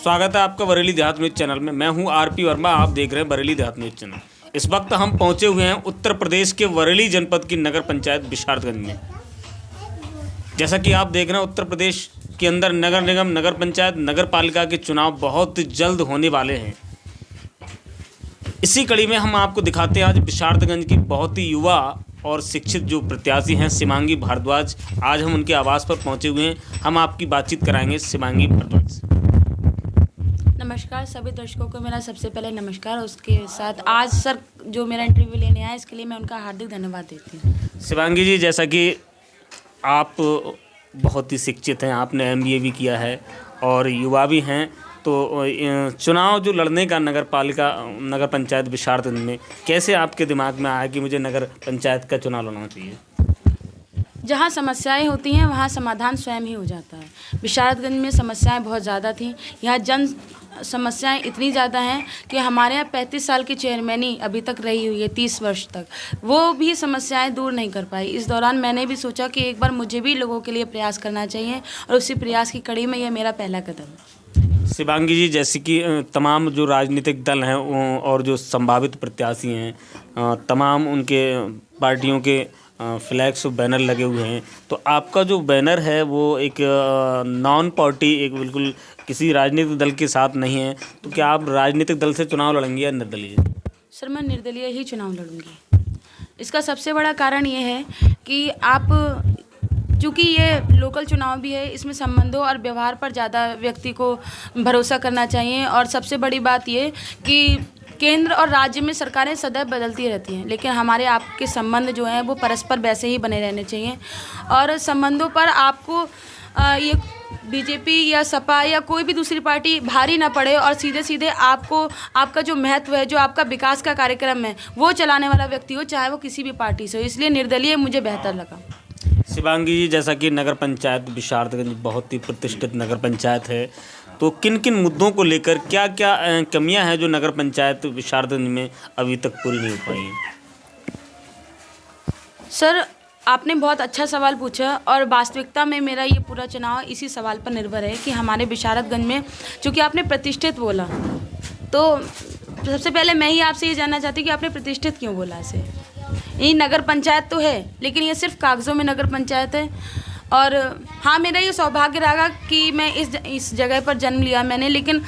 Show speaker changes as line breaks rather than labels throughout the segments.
स्वागत है आपका बरेली देहात न्यूज़ चैनल में। मैं हूं आरपी वर्मा, आप देख रहे हैं बरेली देहात न्यूज़ चैनल। इस वक्त हम पहुंचे हुए हैं उत्तर प्रदेश के बरेली जनपद की नगर पंचायत विशारदगंज में। जैसा कि आप देख रहे हैं, उत्तर प्रदेश के अंदर नगर निगम, नगर पंचायत, नगर पालिका के चुनाव बहुत जल्द होने वाले हैं। इसी कड़ी में हम आपको दिखाते हैं आज विशारदगंज की बहुत ही युवा और शिक्षित जो प्रत्याशी हैं शिवांगी भारद्वाज। आज हम उनके आवास पर पहुंचे हुए हैं। हम आपकी बातचीत कराएंगे शिवांगी भारद्वाज से।
नमस्कार सभी दर्शकों को मेरा सबसे पहले नमस्कार। उसके साथ आज सर जो मेरा इंटरव्यू लेने आया, इसके लिए मैं उनका हार्दिक धन्यवाद देती हूँ।
शिवांगी जी, जैसा कि आप बहुत ही शिक्षित हैं, आपने एमबीए भी किया है और युवा भी हैं, तो चुनाव जो लड़ने का नगर पालिका, नगर पंचायत विशारदगंज में कैसे आपके दिमाग में आया कि मुझे नगर पंचायत का चुनाव लड़ना चाहिए?
जहाँ समस्याएं होती हैं वहाँ समाधान स्वयं ही हो जाता है। विशारदगंज में समस्याएं बहुत ज़्यादा थी। यहाँ जन समस्याएं इतनी ज़्यादा हैं कि हमारे यहाँ 35 साल की चेयरमैनी अभी तक रही हुई है, 30 वर्ष तक, वो भी समस्याएं दूर नहीं कर पाई। इस दौरान मैंने भी सोचा कि एक बार मुझे भी लोगों के लिए प्रयास करना चाहिए और उसी प्रयास की कड़ी में यह मेरा पहला कदम है।
शिवांगी जी, जैसे कि तमाम जो राजनीतिक दल हैं और जो संभावित प्रत्याशी हैं, तमाम उनके पार्टियों के फ्लैग्स और बैनर लगे हुए हैं, तो आपका जो बैनर है वो एक नॉन पार्टी, एक बिल्कुल किसी राजनीतिक दल के साथ नहीं है, तो क्या आप राजनीतिक दल से चुनाव लड़ेंगे या निर्दलीय?
सर, मैं निर्दलीय ही चुनाव लड़ूंगी। इसका सबसे बड़ा कारण ये है कि चूँकि ये लोकल चुनाव भी है, इसमें संबंधों और व्यवहार पर ज़्यादा व्यक्ति को भरोसा करना चाहिए। और सबसे बड़ी बात ये कि केंद्र और राज्य में सरकारें सदैव बदलती रहती हैं, लेकिन हमारे आपके संबंध जो हैं वो परस्पर वैसे ही बने रहने चाहिए। और संबंधों पर आपको ये बीजेपी या सपा या कोई भी दूसरी पार्टी भारी ना पड़े और सीधे सीधे आपको आपका जो महत्व है, जो आपका विकास का कार्यक्रम है, वो चलाने वाला व्यक्ति हो, चाहे वो किसी भी पार्टी से हो। इसलिए निर्दलीय मुझे बेहतर लगा।
शिवांगी जी, जैसा कि नगर पंचायत विशारदगंज बहुत ही प्रतिष्ठित नगर पंचायत है, तो किन किन मुद्दों को लेकर क्या क्या कमियां हैं जो नगर पंचायत विशारदगंज में अभी तक पूरी नहीं हो पाई हैं?
सर, आपने बहुत अच्छा सवाल पूछा और वास्तविकता में मेरा ये पूरा चुनाव इसी सवाल पर निर्भर है कि हमारे विशारदगंज में, चूँकि आपने प्रतिष्ठित बोला, तो सबसे पहले मैं ही आपसे ये जानना चाहती हूँ कि आपने प्रतिष्ठित क्यों बोला इसे? ये नगर पंचायत तो है, लेकिन ये सिर्फ कागज़ों में नगर पंचायत है। और हाँ, मेरा ये सौभाग्य रहा कि मैं इस जगह पर जन्म लिया मैंने, लेकिन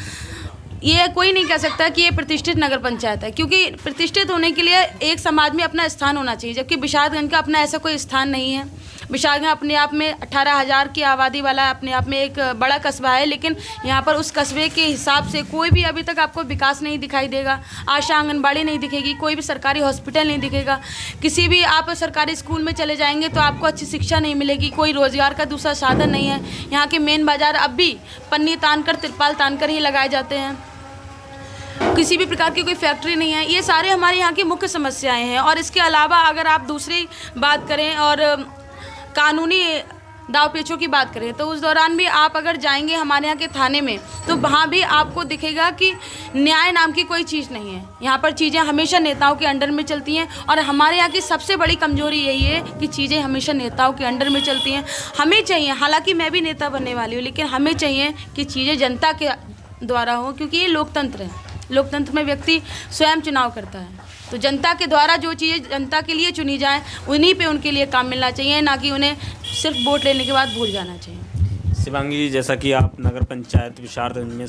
ये कोई नहीं कह सकता कि ये प्रतिष्ठित नगर पंचायत है, क्योंकि प्रतिष्ठित होने के लिए एक समाज में अपना स्थान होना चाहिए, जबकि विशारदगंज का अपना ऐसा कोई स्थान नहीं है। विशारदगंज अपने आप में 18,000 की आबादी वाला अपने आप में एक बड़ा कस्बा है, लेकिन यहाँ पर उस कस्बे के हिसाब से कोई भी अभी तक आपको विकास नहीं दिखाई देगा। आशा आंगनबाड़ी नहीं दिखेगी, कोई भी सरकारी हॉस्पिटल नहीं दिखेगा, किसी भी आप सरकारी स्कूल में चले जाएंगे तो आपको अच्छी शिक्षा नहीं मिलेगी, कोई रोज़गार का दूसरा साधन नहीं है। यहाँ के मेन बाज़ार अब भी पन्नी तान कर, तिरपाल तान कर ही लगाए जाते हैं, किसी भी प्रकार की कोई फैक्ट्री नहीं है। ये सारे हमारे यहाँ की मुख्य समस्याएं हैं। और इसके अलावा अगर आप दूसरी बात करें और कानूनी दाव पेचों की बात करें, तो उस दौरान भी आप अगर जाएंगे हमारे यहाँ के थाने में, तो वहाँ भी आपको दिखेगा कि न्याय नाम की कोई चीज़ नहीं है। यहाँ पर चीज़ें हमेशा नेताओं के अंडर में चलती हैं और हमारे यहाँ की सबसे बड़ी कमजोरी यही है कि चीज़ें हमेशा नेताओं के अंडर में चलती हैं। हमें चाहिए, हालांकि मैं भी नेता बनने वाली हूँ, लेकिन हमें चाहिए कि चीज़ें जनता के द्वारा हो, क्योंकि ये लोकतंत्र है। लोकतंत्र में व्यक्ति स्वयं चुनाव करता है, तो जनता के द्वारा जो चीज़ें जनता के लिए चुनी जाए उन्हीं पे उनके लिए काम मिलना चाहिए, ना कि उन्हें सिर्फ वोट लेने के बाद भूल जाना चाहिए।
शिवांगी जी, जैसा कि आप नगर पंचायत विशारदगंज में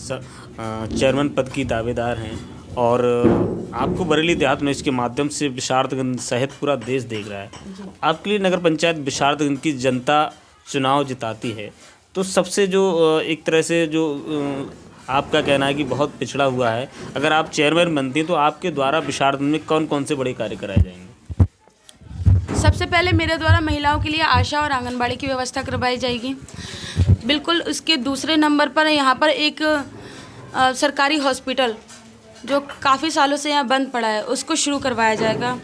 चेयरमैन पद की दावेदार हैं और आपको बरेली देहात न्यूज़ के माध्यम से विशारदगंज सहित पूरा देश देख रहा है, आपके लिए नगर पंचायत विशारदगंज की जनता चुनाव जिताती है, तो सबसे जो एक तरह से जो आपका कहना है कि बहुत पिछड़ा हुआ है, अगर आप चेयरमैन बनती हैं तो आपके द्वारा विशारदगंज में कौन कौन से बड़े कार्य कराए जाएंगे?
सबसे पहले मेरे द्वारा महिलाओं के लिए आशा और आंगनबाड़ी की व्यवस्था करवाई जाएगी। बिल्कुल, उसके दूसरे नंबर पर यहाँ पर एक सरकारी हॉस्पिटल जो काफ़ी सालों से यहाँ बंद पड़ा है, उसको शुरू करवाया जाएगा।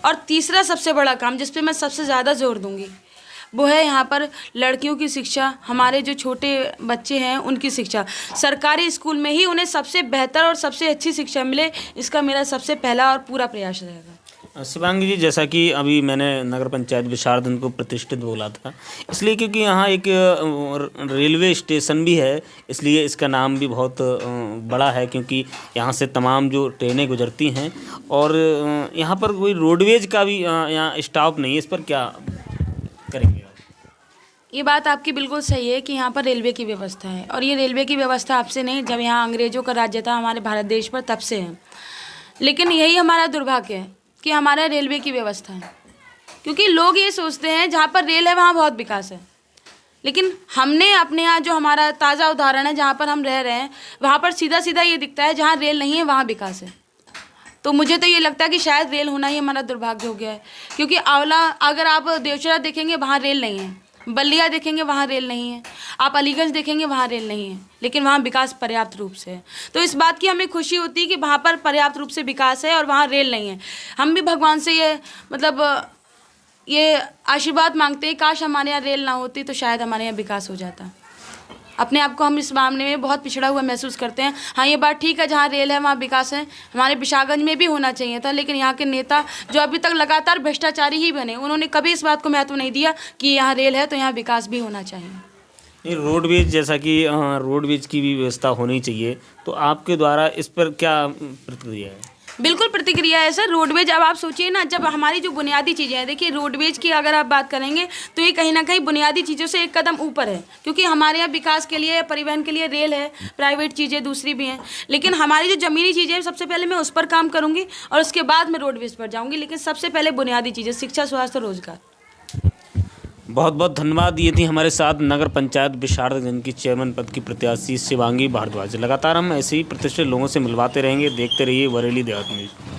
और तीसरा सबसे बड़ा काम जिस पे मैं सबसे ज़्यादा जोर दूँगी, वो है यहाँ पर लड़कियों की शिक्षा। हमारे जो छोटे बच्चे हैं उनकी शिक्षा सरकारी स्कूल में ही उन्हें सबसे बेहतर और सबसे अच्छी शिक्षा मिले, इसका मेरा सबसे पहला और पूरा प्रयास रहेगा।
शिवांगी जी, जैसा कि अभी मैंने नगर पंचायत विशारदन को प्रतिष्ठित बोला था, इसलिए क्योंकि यहाँ एक रेलवे स्टेशन भी है, इसलिए इसका नाम भी बहुत बड़ा है, क्योंकि यहाँ से तमाम जो ट्रेनें गुजरती हैं। और यहाँ पर कोई रोडवेज का भी यहाँ स्टॉप नहीं है, इस पर क्या करेंगे आप?
ये बात आपकी बिल्कुल सही है कि यहाँ पर रेलवे की व्यवस्था है, और ये रेलवे की व्यवस्था आपसे नहीं, जब यहाँ अंग्रेज़ों का राज्य था हमारे भारत देश पर, तब से है। लेकिन यही हमारा दुर्भाग्य है कि हमारा रेलवे की व्यवस्था है, क्योंकि लोग ये सोचते हैं जहाँ पर रेल है वहाँ बहुत विकास है। लेकिन हमने अपने यहाँ जो हमारा ताज़ा उदाहरण है, जहाँ पर हम रह रहे हैं, वहाँ पर सीधा सीधा ये दिखता है जहाँ रेल नहीं है वहाँ विकास है। तो मुझे तो ये लगता है कि शायद रेल होना ही हमारा दुर्भाग्य हो गया है, क्योंकि आंवला अगर आप देवचरा देखेंगे वहाँ रेल नहीं है, बल्लिया देखेंगे वहाँ रेल नहीं है, आप अलीगंज देखेंगे वहाँ रेल नहीं है, लेकिन वहाँ विकास पर्याप्त रूप से है। तो इस बात की हमें खुशी होती है कि वहाँ पर पर्याप्त रूप से विकास है और वहाँ रेल नहीं है। हम भी भगवान से ये ये आशीर्वाद मांगते हैं, काश हमारे यहाँ रेल ना होती तो शायद हमारे यहाँ विकास हो जाता। अपने आप को हम इस मामले में बहुत पिछड़ा हुआ महसूस करते हैं। हाँ, ये बात ठीक है, जहाँ रेल है वहाँ विकास है। हमारे विशालगंज में भी होना चाहिए था, लेकिन यहाँ के नेता जो अभी तक लगातार भ्रष्टाचारी ही बने, उन्होंने कभी इस बात को महत्व नहीं दिया कि यहाँ रेल है तो यहाँ विकास भी होना चाहिए।
ये रोडवेज, जैसा कि रोडवेज की भी व्यवस्था होनी चाहिए, तो आपके द्वारा इस पर क्या प्रतिक्रिया है?
बिल्कुल प्रतिक्रिया है सर। रोडवेज, अब आप सोचिए ना, जब हमारी जो बुनियादी चीज़ें हैं, देखिए रोडवेज की अगर आप बात करेंगे तो ये कहीं ना कहीं बुनियादी चीज़ों से एक कदम ऊपर है, क्योंकि हमारे यहाँ विकास के लिए, परिवहन के लिए रेल है, प्राइवेट चीज़ें दूसरी भी हैं, लेकिन हमारी जो ज़मीनी चीज़ें हैं सबसे पहले मैं उस पर काम करूँगी और उसके बाद मैं रोडवेज पर जाऊँगी, लेकिन सबसे पहले बुनियादी चीज़ें, शिक्षा, स्वास्थ्य, रोजगार।
बहुत बहुत धन्यवाद। ये थी हमारे साथ नगर पंचायत विशारदगंज की चेयरमैन पद की प्रत्याशी शिवांगी भारद्वाज। लगातार हम ऐसे ही प्रतिष्ठित लोगों से मिलवाते रहेंगे। देखते रहिए बरेली देहात न्यूज़।